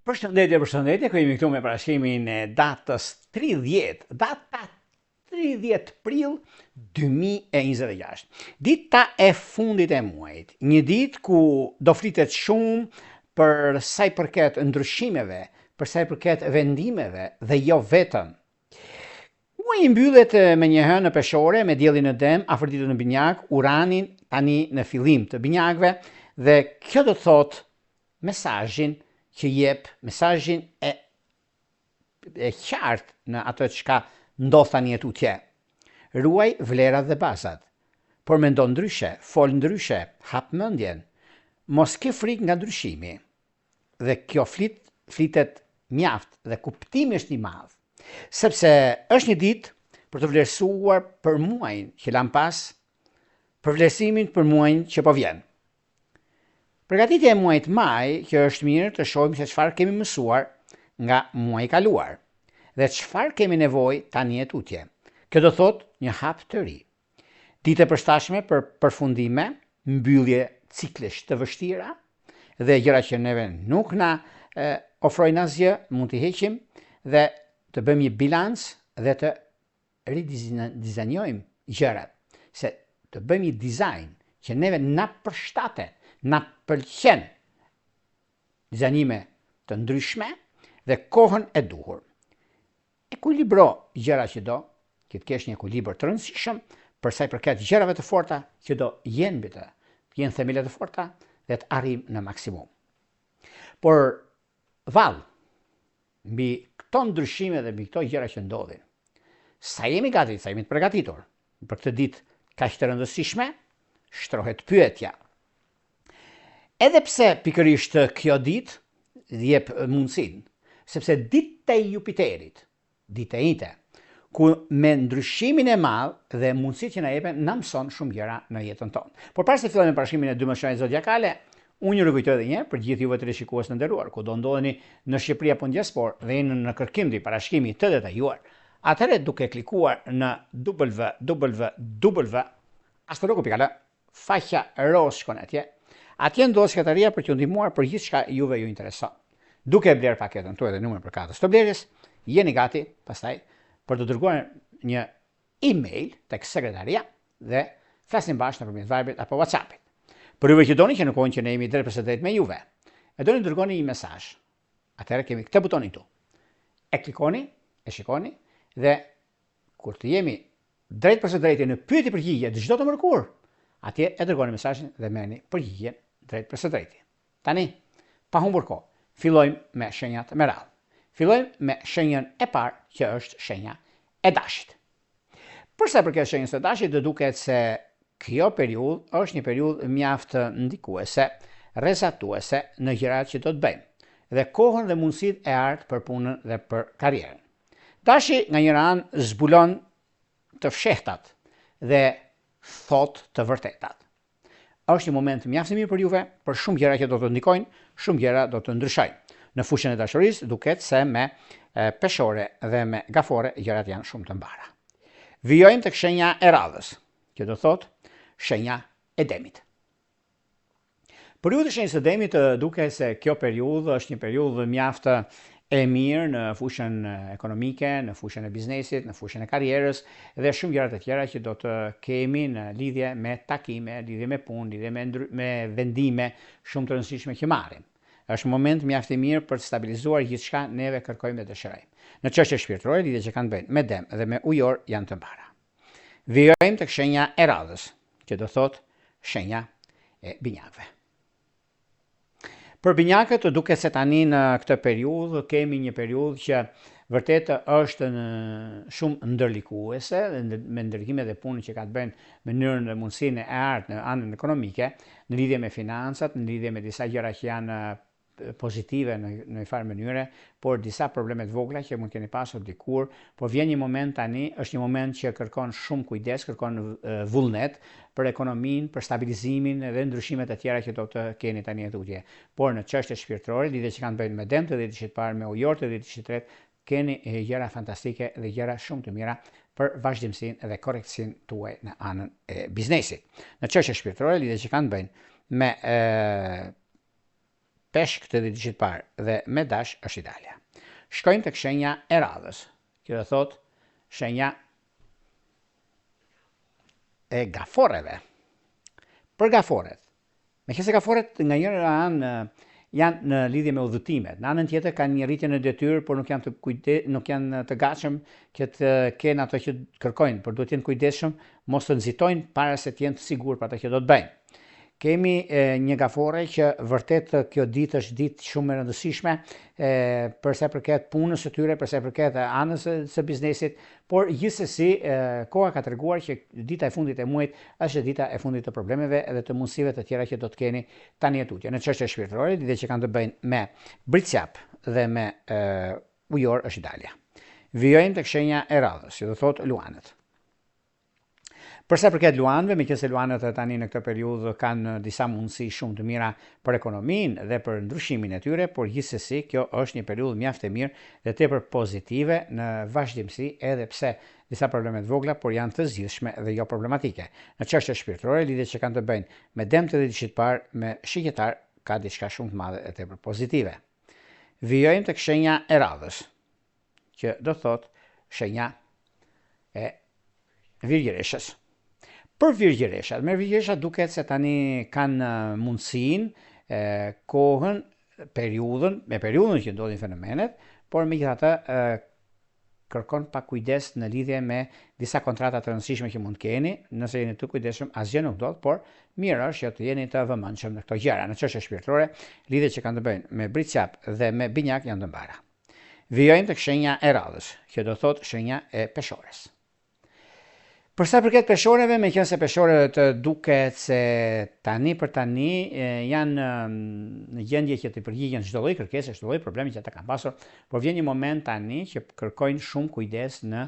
Përshëndetje, ku jemi këtu me parashikimin e datës 30, data 30 prill 2026. Dita e fundit e muajit, një ditë ku do flitet shumë për sa i përket ndryshimeve, për sa i përket vendimeve dhe jo vetëm. Muaji mbyllet me një hënë peshore me diellin në dem, Afroditën në binjak, Uranin tani në fillim të binjakëve dhe kjo do të thotë mesazhin që jep, mesazhin e qartë në ato çka ndodh tani tutje. Ruaj vlerat dhe bazat. Por mendo ndryshe, fol ndryshe, hap mendjen. Mos ke frikë nga ndryshimi. Dhe kjo flitet mjaft dhe kuptimi është i madh. Sepse është një ditë për të vlerësuar për muajin që lan pas, për vlerësimin për muajin që po vjen. Përgatitja e muajit maj, që është mirë të shohim se çfarë kemi mësuar nga muaji i kaluar dhe çfarë kemi nevojë tani e tutje. Kjo do thotë një hap të ri. Ditë e përshtatshme për përfundime, mbyllje ciklesh të vështira dhe gjëra që neve nuk na ofrojnë asgjë, mund t'i heqim dhe të bëjmë një bilanc dhe të ridizajnojmë gjërat, se të bëjmë një dizajn që neve na përshtatet, na pëlqen dizajnime të ndryshme dhe kohën e duhur. Ekuilibro gjëra që do, që të kesh një ekuilibër të rëndësishëm për sa i përket gjërave të forta që do jenë mbi të jenë themelet të forta dhe të arrijmë në maksimum. Por vallë, mbi këto ndryshime dhe mbi këto gjëra që ndodhin, sa jemi gati, sa jemi të përgatitur për këtë ditë kaq të rëndësishme, shtrohet pyetja. Edhe pse pikërisht kjo ditë jep mundësinë, sepse ditë e Jupiterit, ditë e ite, ku me ndryshimin e madh dhe mundësitë që na jepen na mëson shumë gjëra në jetën tonë. Por para se të fillojmë me parashikimin e 12 shenjave zodiakale, unë ju rikujtoj edhe një për gjithë juve të rishikues të nderuar, ku do ndodheni në Shqipëri apo në diasporë dhe jeni në kërkim të parashikimi të detajuar, atëherë duke klikuar në www.astrologu.al, faqja roz shkon atje. Atje ndodh sekretaria për t'ju ndihmuar për gjithçka juve ju intereson. Duke bler paketën tuaj dhe numrin për katës të blerjes, jeni gati pastaj për të dërguar një email tek sekretaria dhe flasim bashkë nëpërmjet Viberit apo WhatsAppit. Për juve që doni që në kohën që ne jemi drejt për së drejt me juve, e doni të dërgoni një mesazh. Atëherë kemi këtë butonin këtu. E klikoni, e shikoni dhe kur të jemi drejt për së drejti në pyetje përgjigje çdo të mërkur, atje e dërgoni mesazhin dhe merrni përgjigjen drejt për së drejti. Tani, pa humbur kohë, fillojmë me shenjat me radhë. Fillojmë me shenjën e parë, që është shenja e dashit. Për sa përket shenjës së dashit, do duket se kjo periudhë është një periudhë mjaft ndikuese, rrezatuese në gjërat që do të bëjmë dhe kohën dhe mundësitë e artë për punën dhe për karrierën. Dashi nga njëra anë zbulon të fshehtat dhe thot të vërtetat. Është një moment mjaft i mirë për juve, për shumë gjëra që do të ndikojnë, shumë gjëra do të ndryshojnë. Në fushën e dashurisë duket se me peshore dhe me gafore gjërat janë shumë të mbara. Vijojmë tek shenja e radhës, që do thotë shenja e demit. Periudha e shenjës së demit duket se kjo periudhë është një periudhë mjaft e mirë në fushën ekonomike, në fushën e biznesit, në fushën e karrierës dhe shumë gjëra të tjera që do të kemi në lidhje me takime, lidhje me punë, lidhje me vendime shumë të rëndësishme që marrim. Është moment mjaft i mirë për të stabilizuar gjithçka neve kërkojmë dhe dëshirojmë. Në çështje shpirtërore, lidhjet që kanë bëjnë me dem dhe me ujor janë të mbara. Vijojmë tek shenja e radhës, që do thotë shenja e binjakëve. Për binjakët duket se tani në këtë periudhë kemi një periudhë që vërtet është shumë ndërlikuese me ndërlikimet dhe punën që ka të bëjnë me mënyrën dhe mundësinë e artë në anën ekonomike, në lidhje me financat, në lidhje me disa gjëra që janë pozitive në një farë mënyre, por disa probleme të vogla që mund keni pasur dikur, por vjen një moment tani, është një moment që kërkon shumë kujdes, kërkon vullnet për ekonominë, për stabilizimin dhe ndryshimet e tjera që do të keni tani tutje. Por në çështje shpirtërore, lidhje që kanë bëjnë me dem të ditës së parë, me ujor të ditës së tretë, keni gjëra fantastike dhe gjëra shumë të mira për vazhdimsinë dhe korrektësinë tuaj në anën e biznesit. Në çështje shpirtërore, lidhje që kanë bëjnë me peshk të ditëshit parë dhe me dash është ideale. Shkojmë tek shenja e radhës. Kjo do thotë shenja e gaforeve. Për gaforet. Meqense gaforet nga njëra anë janë në lidhje me udhëtimet. Në anën tjetër kanë një rritje në detyrë, por nuk janë të gatshëm që të kenë ato që kërkojnë, por duhet të jenë kujdesshëm mos të nxitojnë para se të jenë të sigurt për ato që do të bëjnë. Kemi një gafore që vërtet kjo ditë është ditë shumë e rëndësishme për sa i përket punës së tyre, për sa i përket anës së biznesit, por gjithsesi koha ka treguar që dita e fundit e muajit është dita e fundit të problemeve edhe të mundësive të tjera që do të keni tani e tutje. Në çështje shpirtërore, lidhje që kanë të bëjnë me britsjap dhe me ujor është ideale. Vijojmë tek shenja e radhës, që do thotë luanët. Përsa përket luanëve, meqense luanët tani në këtë periudhë kanë disa mundësi shumë të mira për ekonominë dhe për ndryshimin e tyre, por gjithsesi kjo është një periudhë mjaft e mirë dhe tepër pozitive në vazhdimsi, edhe pse disa probleme të vogla, por janë të zgjidhshme dhe jo problematike. Në çështje shpirtërore, lidhjet që kanë të bëjnë me dëmt të ditëshit parë, me shigjetar, ka diçka shumë të madhe e tepër pozitive. Vijojmë tek shenja e radhës, që do thotë shenja e virgjëreshës. Për virgjëreshat, me virgjëreshat duket se tani kanë mundësinë, kohën, me periudhën që ndodhin fenomenet, por megjithatë kërkon pak kujdes në lidhje me disa kontrata të rëndësishme që mund të keni. Nëse jeni të kujdesshëm, asgjë nuk ndodh, por mirë është që të jeni të vëmendshëm në këto gjëra. Në çështje shpirtërore, lidhjet që kanë të bëjnë me britsjap dhe me binjak janë të mbara. Vijojmë tek shenja e radhës, që do thotë shenja e peshores. Për sa përket peshoreve, meqense peshorët duket se tani për tani janë në gjendje që të përgjigjen çdo lloj kërkese, çdo lloj problemi që ata kanë pasur, por vjen një moment tani që kërkojnë shumë kujdes në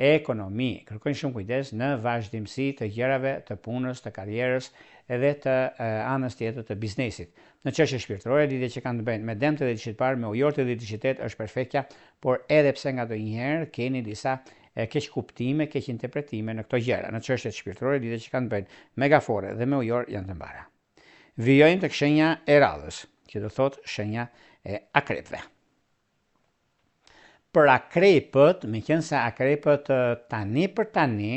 ekonomi, kërkojnë shumë kujdes në vazhdimsi të gjërave, të punës, të karrierës edhe të anës tjetër të biznesit. Në çështje shpirtërore, lidhjet që kanë të bëjnë me dëmt të ditëshit parë, me ujor të ditëshit tetë është perfektja, por edhe pse ngadonjëherë keni disa keq kuptime, keq interpretime në këto gjëra. Në çështjet shpirtërore, lidhjet që kanë të bëjnë me gafore dhe me ujor janë të mbara. Vijojmë tek shenja e radhës, që do thotë shenja e akrepëve. Për akrepët, meqense akrepët tani për tani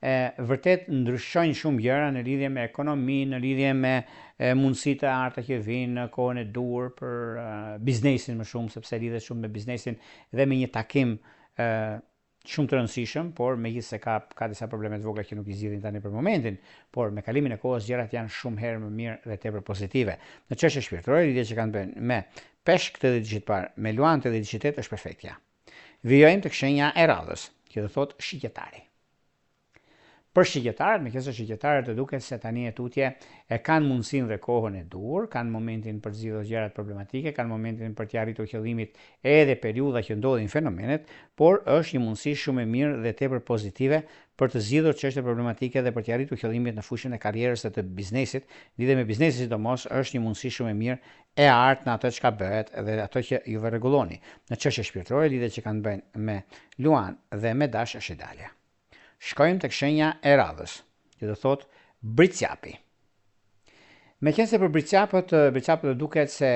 vërtet ndryshojnë shumë gjëra në lidhje me ekonominë, në lidhje me mundësitë e arta që vinë në kohën e dur për biznesin më shumë, sepse lidhet shumë me biznesin dhe me një takim shumë të rëndësishëm, por megjithëse ka disa probleme të vogla që nuk i zgjidhin tani për momentin, por me kalimin e kohës gjërat janë shumë herë më mirë dhe tepër pozitive. Në çështje shpirtërore, lidhjet që kanë bënë me peshk të ditëshit parë, me luan të ditëshit tetë është perfektja. Vijojmë tek shenja e radhës, që do thotë shigjetari. Për shigjetarët, meqense shigjetarët të duket se tani e tutje kanë mundësinë dhe kohën e dur, kanë momentin për zgjidhur gjërat problematike, kanë momentin për të arritur qëllimit edhe periudha që ndodhin fenomenet, por është një mundësi shumë e mirë dhe tepër pozitive për të zgjidhur çështje problematike dhe për të arritur qëllimit në fushën e karrierës dhe të biznesit. Lidhje me biznesin sidomos është një mundësi shumë e mirë e artë në ato çka bëhet dhe ato që ju rregulloni. Në çështje shpirtërore, lidhjet që kanë bënë me luan dhe me dash është ideale. Shkojmë tek shenja e radhës, që do thotë britsjapi. Meqense për britsjapët duket se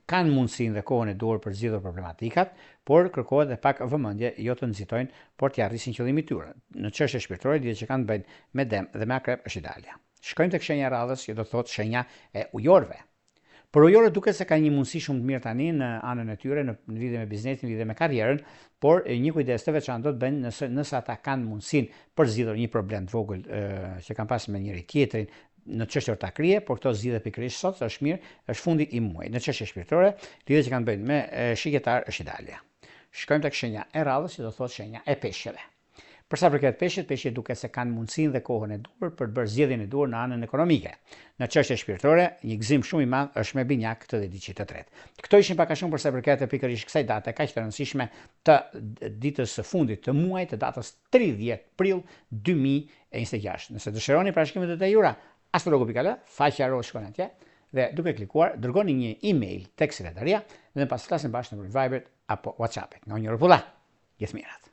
kanë mundësinë dhe kohën e dur për zgjidhur problematikat, por kërkohet edhe pak vëmendje, jo të nxitojnë, por të arrisin qëllimin e tyre. Në çështje shpirtërore, lidhjet që kanë bëjnë me dëm dhe me akrep është ideale. Shkojmë tek shenja e radhës, që do thotë shenja e ujorëve. Por ujorët duket se kanë një mundësi shumë të mirë tani në anën e tyre, në lidhje me biznesin, në lidhje me karrierën, por një kujdes të veçantë do të bëjnë nëse ata kanë mundësinë për zgjidhur një problem të vogël që kanë pasur me njëri tjetrin në çështje ortakrie, por këto zgjidhet pikërisht sot, është mirë, është fundi i muajit. Në çështje shpirtërore, lidhjet që kanë bëjnë me shigjetar është ideale. Shkojmë tek shenja e radhës, që do thotë shenja e peshqeve. Për sa përket peshqit duket se kanë mundësinë dhe kohën e dur për të bërë zgjedhjen e dur në anën ekonomike. Në çështje shpirtërore, një gëzim shumë i madh është me binjak të ditëshit të tretë. Këto ishin pak a shumë për sa përket pikërisht kësaj date kaq të rëndësishme të ditës së fundit të muajit, të datës 30 prill 2026. Nëse dëshironi parashikimet e tjera, astrologu.al, faqja rosh shkon atje dhe duke klikuar dërgoni një email tek sekretaria dhe pas flasim bashkë në Viber apo WhatsApp. Nga një rrotulla. Gjithë mirat.